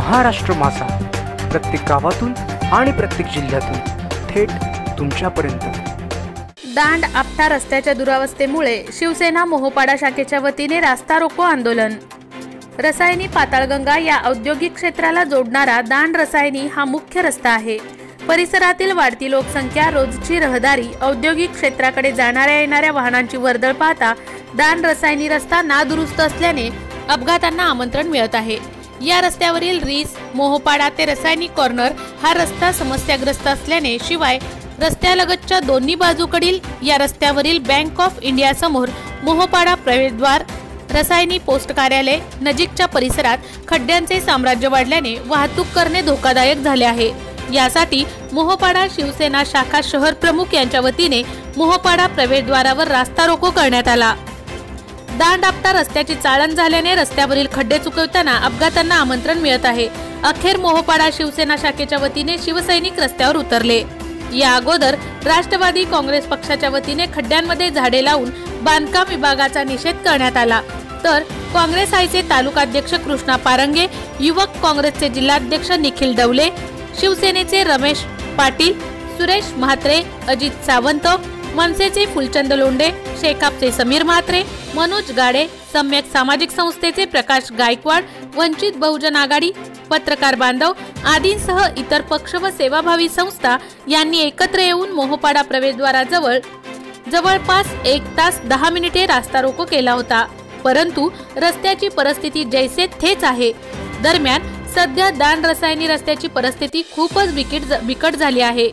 महाराष्ट्र माझा, प्रत्येक गावातून आणि प्रत्येक जिल्ह्यातून थेट तुमच्यापर्यंत। दांड आपटा रस्त्याच्या दुरावस्थेमुळे शिवसेना मोहोपाडा शाखेच्या वतीने रास्ता रोको आंदोलन। रसायनी पाताळगंगा या औद्योगिक क्षेत्राला जोडणारा दांड रसायनी हा मुख्य रस्ता आहे। परिसरातील वाढती लोकसंख्या, रोजची रहदारी, औद्योगिक क्षेत्राकडे जाणाऱ्या येणाऱ्या वाहनांची वर्दळ पाहता दांड रसायनी रस्ता नादुरुस्त असल्याने अपघातांना आमंत्रण मिळत आहे। या रस्त्यावरील रीस मोहोपाडा ते रसायनी कॉर्नर हा रस्ता समस्याग्रस्त असल्याने शिवाय रस्त्यालगतच्या दोन्ही बाजूकडील या रस्त्यावरील बँक ऑफ इंडिया समोर मोहोपाडा प्रवेशद्वार, रसायनी पोस्ट कार्यालय नजीकच्या परिसरात खड्ड्यांचे साम्राज्य वाढल्याने वाहतूक करणे धोकादायक झाले आहे। यासाठी मोहोपाडा शिवसेना शाखा शहर प्रमुख यांच्या वतीने मोहोपाडा प्रवेशद्वारावर रास्ता रोको करण्यात आला। दांड आपटा रस्त्याची चाळण झाल्याने रस्त्यावरील खड्डे चुकवताना अपघातांना आमंत्रण मिळत आहे। अखेर मोहोपाडा शिवसेना शाखेच्या वतीने शिवसैनिक रस्त्यावर उतरले। या अगोदर राष्ट्रवादी काँग्रेस पक्षाच्या वतीने खड्ड्यांमध्ये झाडे लावून बांधकाम विभागाचा निषेध करण्यात आला, तर काँग्रेस आयचे तालुकाध्यक्ष कृष्णा पारंगे, युवक काँग्रेसचे जिल्हाध्यक्ष निखिल डवले, शिवसेनेचे रमेश पाटील, सुरेश म्हात्रे, अजित सावंत, मनसेचे फुलचंद लोंढे, शेकापचे समीर म्हात्रे, मनोज गाडे, सम्यक सामाजिक संस्थेचे प्रकाश गायकवाड, वंचित बहुजन आघाडी, पत्रकार बांधव आदींसह इतर पक्ष व सेवाभावी संस्था यांनी एकत्र येऊन मोहोपाडा प्रवेशद्वाराजवळ जवळपास 1 तास 10 मिनिटे रास्ता रोको केला होता, परंतु रस्त्याची परिस्थिती जैसे थेच आहे। दरम्यान सध्या दांड रसायनी रस्त्याची परिस्थिती खूपच बिकट झाली आहे।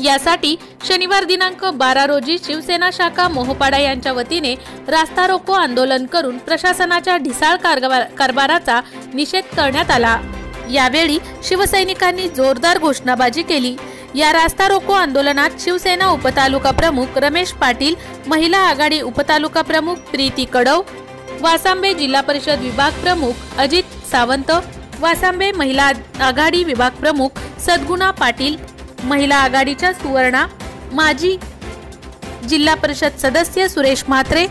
यासाठी शनिवार दिनांक 12 रोजी शिवसेना शाखा मोहोपाडा यांच्या वतीने रास्ता रोको आंदोलन करून प्रशासनाच्या ढिसाळ कारभाराचा निषेध करण्यात आला। यावेळी शिवसैनिकांनी जोरदार घोषणाबाजी केली। या रास्ता रोको आंदोलनात शिवसेना उपतालुका प्रमुख रमेश पाटील, महिला आघाडी उपतालुका प्रमुख प्रीती कडव, वासांबे जिल्हा परिषद विभाग प्रमुख अजित सावंत, वासांबे महिला आघाडी विभाग प्रमुख सद्गुणा पाटील, महिला आघाडीच्या सुवर्णा, माजी जिल्हा परिषद सदस्य सुरेश म्हात्रे,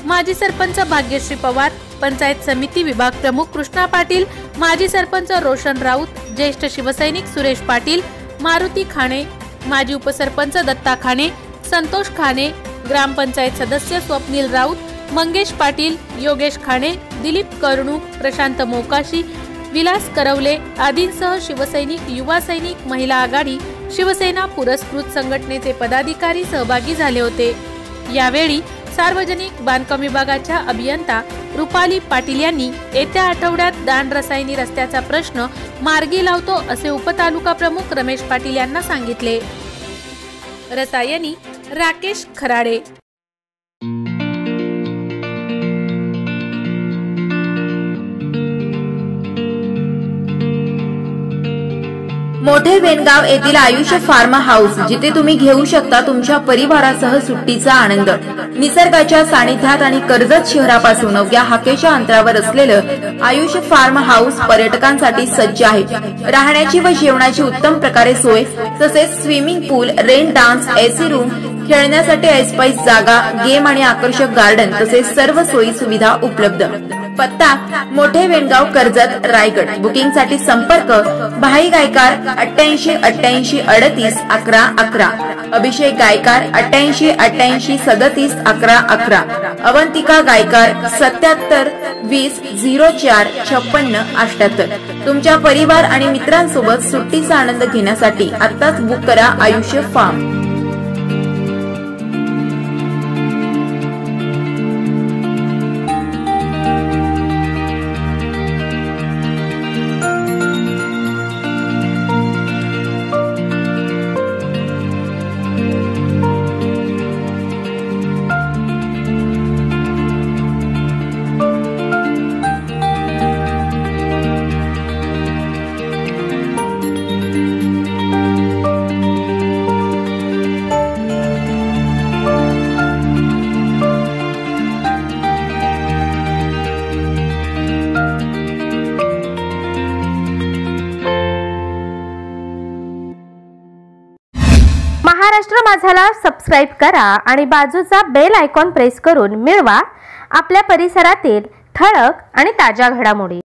माजी सरपंच भाग्यश्री पवार, पंचायत समिती विभाग प्रमुख कृष्णा पाटील, माजी सरपंच रोशन राऊत, ज्येष्ठ शिवसैनिक सुरेश पाटील, मारुती खाणे, माजी उपसरपंच दत्ता खाणे, संतोष खाणे, ग्रामपंचायत सदस्य स्वप्नील राऊत, मंगेश पाटील, योगेश खाणे, दिलीप कर्णू, प्रशांत मोकाशी, विलास करवले आदींसह शिवसैनिक, युवा सैनिक, महिला आघाडी, शिवसेना पुरस्कृत संघटनेचे पदाधिकारी सहभागी झाले होते। यावेळी सार्वजनिक बांधकाम विभागाच्या अभियंता रुपाली पाटील यांनी येत्या आठवड्यात दांड रसायनी रस्त्याचा प्रश्न मार्गी लावतो असे उपतालुका प्रमुख रमेश पाटील यांना सांगितले। रसायनी राकेश खराडे। मोठे वेनगाव येथील आयुष्य फार्म हाऊस, जिथे तुम्ही घेऊ शकता तुमच्या परिवारासह सुट्टीचा आनंद। निसर्गाच्या सानिध्यात आणि कर्जत शहरापासून अवघ्या हाकेच्या अंतरावर असलेलं आयुष्य फार्म हाऊस पर्यटकांसाठी सज्ज आहे। राहण्याची व जेवणाची उत्तम प्रकारे सोय, तसेच स्विमिंग पूल, रेन डान्स, एसी रूम, खेळण्यासाठी ऐसपैस जागा, गेम आणि आकर्षक गार्डन तसेच सर्व सोयी सुविधा उपलब्ध। पत्ता मोठे वेनगाव, कर्जत, रायगड। बुकिंग साठी संपर्क भाई गायकार 88 88 38 11 11, अभिषेक गायकार 88 88 37 11 11, अवंतिका गायकार 77 20 04 56 78। तुमच्या परिवार आणि मित्रांसोबत सुट्टीचा आनंद घेण्यासाठी आत्ताच बुक करा आयुष्य फार्म। महाराष्ट्र माझाला सबस्क्राइब करा आणि बाजूचा बेल आयकॉन प्रेस करून मिळवा आपल्या परिसरातील ठळक आणि ताज्या घडामोडी।